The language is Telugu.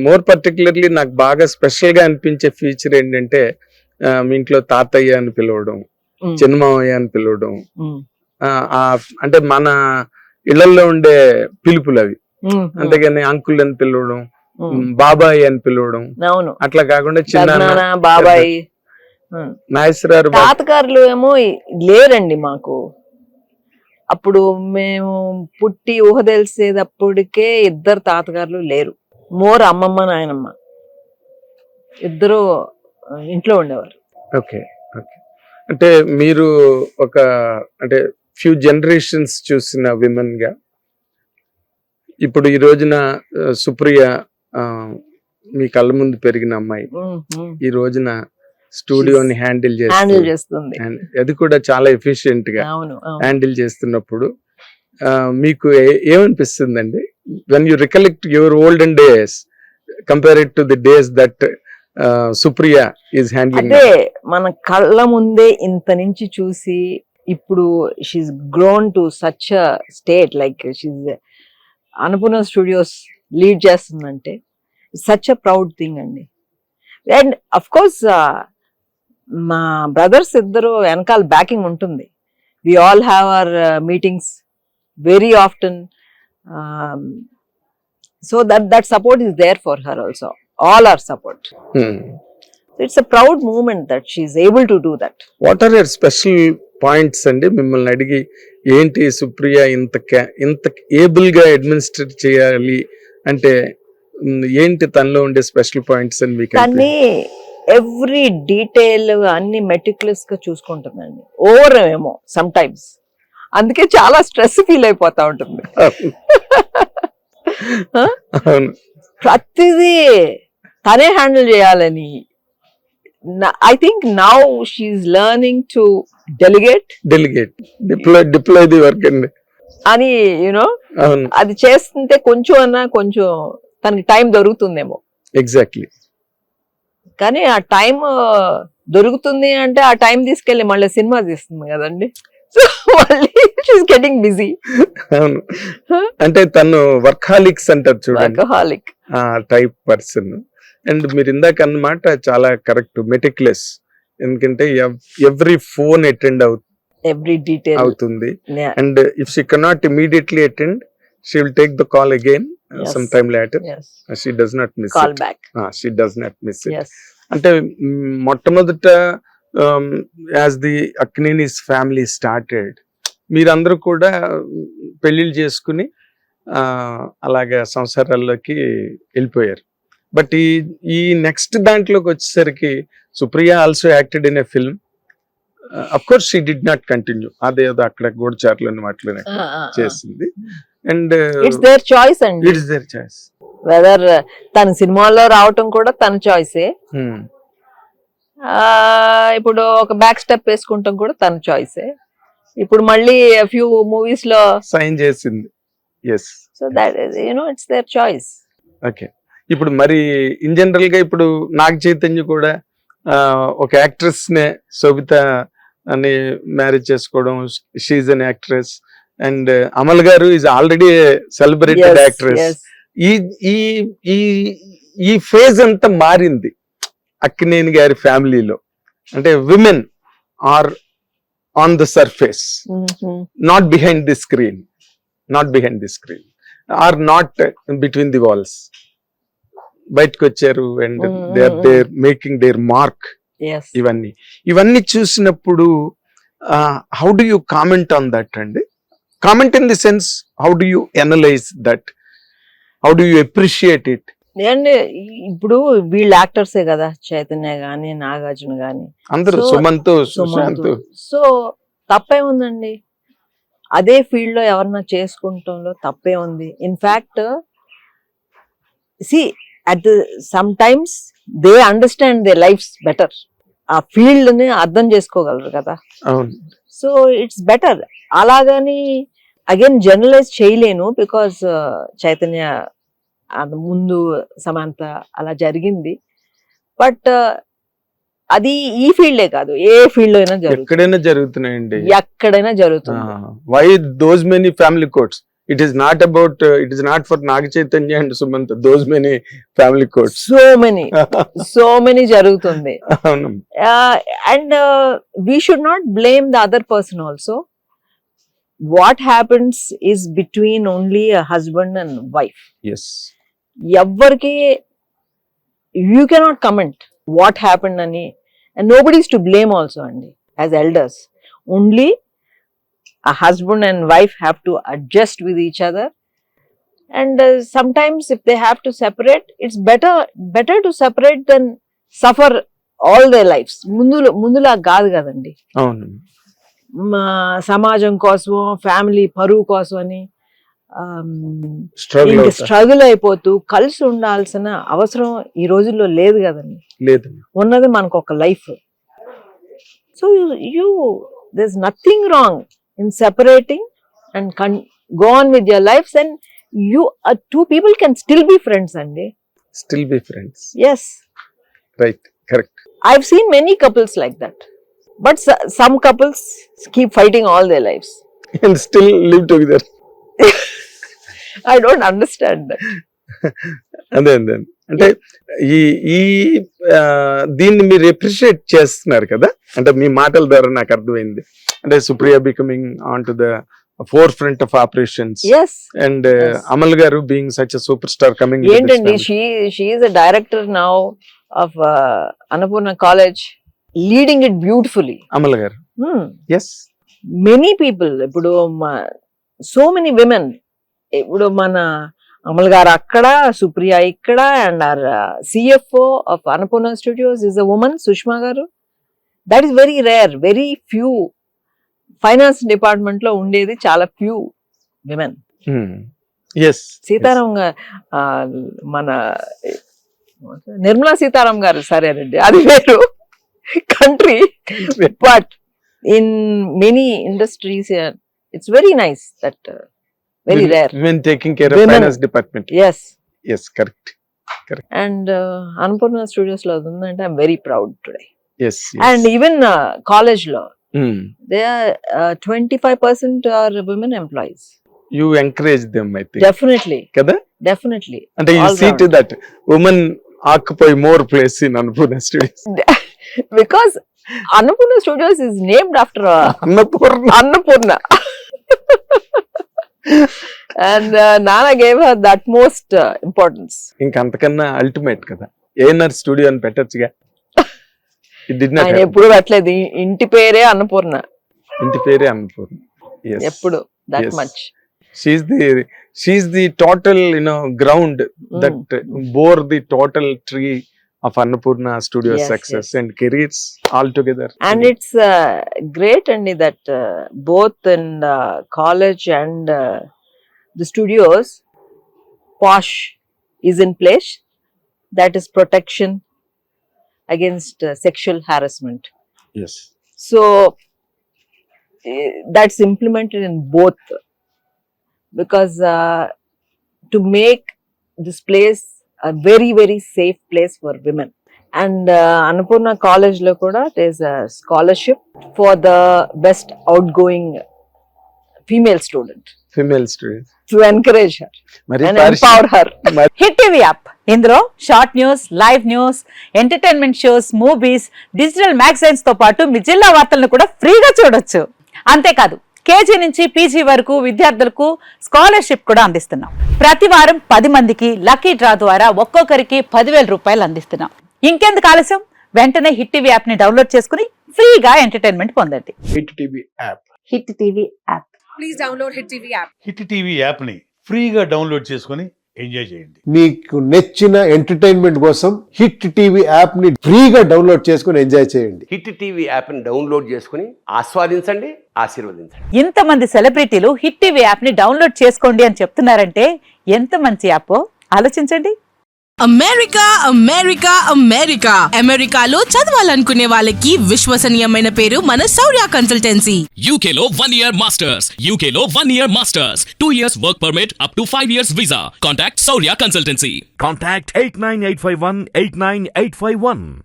మోర్ పర్టికులర్లీ నాకు బాగా స్పెషల్ గా అనిపించే ఫీచర్ ఏంటంటే మీ ఇంట్లో తాతయ్య అని పిలవడం, చిన్నమావయ్య అని పిలవడం, అంటే మన ఇళ్లలో ఉండే పిలుపులు అవి. అంతేగాని అంకుల్ అని పిలవడం, బాబాయ్ అని పిలవడం, అట్లా కాకుండా చిన్న బాబాయ్. నాగేశ్వరరావు తాతగారులు ఏమో లేరండి మాకు. అప్పుడు మేము పుట్టి ఊహ తెలిసేటప్పటికే 2 తాతగారులు లేరు. మోర్ అమ్మమ్మ నాయనమ్మ ఇద్దరు ఇంట్లో ఉండేవారు. Okay okay. అంటే మీరు ఒక అంటే ఫ్యూ జనరేషన్స్ చూసిన విమెన్ గా ఇప్పుడు ఈ రోజున సుప్రియ మీ కళ్ళ ముందు పెరిగిన అమ్మాయి ఈ రోజున స్టూడియోని హ్యాండిల్ చేస్తుంది. అది కూడా చాలా ఎఫిషియెంట్ గా హ్యాండిల్ చేస్తున్నప్పుడు మీకు ఏమనిపిస్తుందండి when you recollect your olden days compare it to the days that Supriya is handling? అదే మన కళ్ళ ముందే ఇంత నుంచి చూసి ఇప్పుడు she's grown to such a state, like she's Annapurna studios lead చేస్తుందంటే సచ్ అ ప్రౌడ్ థింగ్ అండి. అండ్ అఫ్ కోర్స్ మా బ్రదర్స్ ఇద్దరు వెనకాల బ్యాకింగ్ ఉంటుంది. We all have our meetings very often, so that support is there for her also, all our support. It's a proud moment that she is able to do that. What are your special points అండి మిమ్మల్ని అడిగి ఏంటి సుప్రియ ఇంత ఏబుల్ గా అడ్మినిస్ట్రేట్ చేయాలి అంటే ఏంటి తనలో ఉండే స్పెషల్ పాయింట్స్ అని మీకు? తన్ని ఎవ్రీ డీటెయిల్ అన్ని మెటిక్యులస్ గా చూసుకుంటుందండి. ఓవర్ ఏమో సమ్ టైమ్స్, అందుకే చాలా స్ట్రెస్ ఫీల్ అయిపోతా ఉంటుంది. ప్రతిదీ తనే హ్యాండిల్ చేయాలని. I think now she's learning to delegate deploy the work అండి అని, యునో అది చేస్తుంటే కొంచెం తనకి టైం దొరుకుతుందేమో. ఎగ్జాక్ట్లీ. కానీ ఆ టైం దొరుకుతుంది అంటే ఆ టైం తీసుకెళ్లి మళ్ళీ సినిమా తీస్తుంది కదండి. Getting busy. అవును, అంటే తను వర్కాలిక్స్ అంటారు చూడండి, వర్కాలిక్ టైప్ పర్సన్. అండ్ మీరు ఇందాక అన్నమాట చాలా కరెక్ట్, మెటిక్యులస్. ఎందుకంటే every phone attend every detail అవుతుంది. And if she cannot immediately attend, she will take the call again some time later. She does not miss call back. She does not miss it. అంటే మొట్టమొదట as the Akkinenis family started, మీరందరూ కూడా పెళ్లిళ్ళు చేసుకుని అలాగా సంసారాల్లోకి వెళ్ళిపోయారు. బట్ ఈ నెక్స్ట్ దాంట్లోకి వచ్చేసరికి Supriya also acted in a film. Of course she did not continue, అదేదో అక్కడ గూఢచారులను వాటిలోనే చేసింది. అండ్ ఇట్స్ దేర్ చాయిస్ అండి, ఇట్స్ దేర్ చాయిస్. వెదర్ తన సినిమాల్లో రావటం కూడా తన చాయిసే, ఇప్పుడు ఒక బ్యాక్ స్టెప్ వేసుకుంటాం కూడా తన చాయిసే. ఇప్పుడు మళ్ళీ ఫ్యూ మూవీస్ లో సైన్ చేసింది. Yes, so that it's their choice. Okay. ఇప్పుడు మరి ఇన్ జనరల్ గా ఇప్పుడు నాగ చైతన్య కూడా ఒక యాక్ట్రెస్ నే శోభిత అని మ్యారేజ్ చేసుకోవడం, she's an actress. And Amal గారు ఈజ్ ఆల్రెడీ సెలబ్రేటెడ్ యాక్ట్రెస్. ఈ ఫేజ్ అంతా మారింది అక్కినేని గారి ఫ్యామిలీలో. అంటే women are on the surface, not behind the screen, are not between the walls. బయటకు వచ్చారు and they are there making their mark. ఇవన్నీ చూసినప్పుడు how do you comment on that అండి? Comment in the sense, how do you analyse that, how do you appreciate it? అండ్ ఇప్పుడు వీళ్ళు యాక్టర్సే కదా, చైతన్య గాని నాగార్జున గాని అందరూ, సుమంత్, సుశాంత్. సో తప్పే ఉందండి, అదే ఫీల్డ్ లో ఎవరన్నా చేసుకుంటంలో తప్పే ఉంది. In fact see at some times they understand the lives better, ఆ ఫీల్డ్ ని అర్థం చేసుకోగలరు కదా. So it's better. అలాగని అగైన్ జనరలైజ్ చేయలేను, బికాస్ చైతన్య ముందు సమాంత అలా జరిగింది. బట్ అది ఈ ఫీల్డే కాదు, ఏ ఫీల్డ్ అయినా ఎక్కడైనా జరుగుతున్నాయండి, ఎక్కడైనా జరుగుతుంది. Why those many family courts? It is not about, it is not for Naga Chaitanya and Sumanta, those many family courts. So many జరుగుతుంది. అవును. And we should not blame the other person also. What happens is between only a husband and wife. Yes. ఎవ్వరికి you cannot comment what happened ani, and nobody is to blame also andi as elders. Only a husband and wife have to adjust with each other, and sometimes if they have to separate, it's better to separate than suffer all their lives. ముందులా కాదు కదండి, అవును. సమాజం కోసం, ఫ్యామిలీ పరువు కోసం అని Struggle. స్ట్రగుల్ అయిపోతూ కలిసి ఉండాల్సిన అవసరం ఈ రోజుల్లో లేదు కదండి. లేదు. ఉన్నది మనకు ఒక life. So you there's nothing wrong in separating and go on with your lives, and you two people can still be friends andi. Still be friends. Yes. Right. Correct. I've seen many couples like that, but some couples keep fighting all their lives And still live together. I don't understand that. అదే అంటే ఈ దీన్ని మీరు అప్రిషియేట్ చేస్తున్నారు కదా, అంటే మీ మాటల ద్వారా నాకు అర్థమైంది. అంటే Supriya becoming on to the forefront of operations, Yes. And Amal గారు being such superstar coming. ఏంటండి, she is a director now of Annapurna College, leading it beautifully. Amal garu. Yes. Many people, ఇప్పుడు so many women, ఇప్పుడు మన అమల్ గారు అక్కడ, సుప్రియ ఇక్కడ, and our CFO of Annapurna Studios is a woman, Sushma గారు. That is very rare, very few. Finance department లో ఉండేది చాలా ఫ్యూ విమెన్. సీతారాం గారు, మన నిర్మలా సీతారాం గారు సరేనండి, అది వేరు country, but in many industries it's very nice that very rare women taking care of finance department. Yes, correct. And Annapurna Studios లో ఉందంటే I'm very proud today. Yes. And even college లో they are 25% are women employees. You encourage them, I think. Definitely. Kada? Definitely. And you see to that women occupy more place in Annapurna Studios. Because Annapurna Studios is named after Annapurna. And Nana gave her that most importance. ఇంకా అంతకన్నా అల్టిమేట్ కదా, ఏఎన్ఆర్ స్టూడియో అని పెట్టొచ్చుగా. ఆయన ఎప్పుడు పెట్టలేదు, ఇంటి పేరే అన్నపూర్ణ. ఇంటి పేరే అన్నపూర్ణ. ఎప్పుడు that much. She's the total, ground that bore the total tree of Annapurna Studio success and careers all together. And it's great and that both in college and the studios, POSH is in place. That is protection against sexual harassment. Yes. So that's implemented in both, because to make this place a very, very safe place for women. And Annapurna College lo kuda there is a scholarship for the best outgoing female student. To encourage her and empower her. Hit TV app, ఇందులో short news, live news, entertainment shows, movies, digital magazines తో పాటు మీ జిల్లా వార్తలను కూడా ఫ్రీగా చూడొచ్చు. అంతేకాదు KG నుంచి PG వరకు విద్యార్థులకు స్కాలర్షిప్ కూడా అందిస్తున్నాం. ప్రతి వారం 10 మందికి లక్కీ డ్రా ద్వారా ఒక్కొక్కరికి 10,000 రూపాయలు అందిస్తున్నాం. ఇంకెందుకు ఆలస్యం, వెంటనే హిట్ టీవీ యాప్ ని డౌన్లోడ్ చేసుకుని ఫ్రీగా ఎంటర్టైన్మెంట్ పొందండి. Hit TV app. Hit TV app. Please download hit TV app. Hit TV app ని ఫ్రీగా డౌన్లోడ్ చేసుకుని ఎంజాయ్ చేయండి. మీకు నచ్చిన ఎంటర్టైన్మెంట్ కోసం హిట్ టీవీ యాప్ ని ఫ్రీగా డౌన్లోడ్ చేసుకుని ఎంజాయ్ చేయండి. హిట్ టీవీ యాప్ ని డౌన్లోడ్ చేసుకుని ఆస్వాదించండి, ఆశీర్వదించండి. ఇంతమంది సెలబ్రిటీలు హిట్ టీవీ యాప్ ని డౌన్లోడ్ చేసుకోండి అని చెప్తున్నారంటే ఎంత మంచి యాప్ ఆలోచించండి. అమెరికా అమెరికా అమెరికా అమెరికాలో చదవాలనుకునే వాళ్ళకి విశ్వసనీయమైన పేరు మన శౌర్య కన్సల్టెన్సీ. UK లో 1 year masters, UK లో 1 year masters, 2 years work permit up to 5 years visa. Contact Saurya Consultancy. Contact 89851 89851.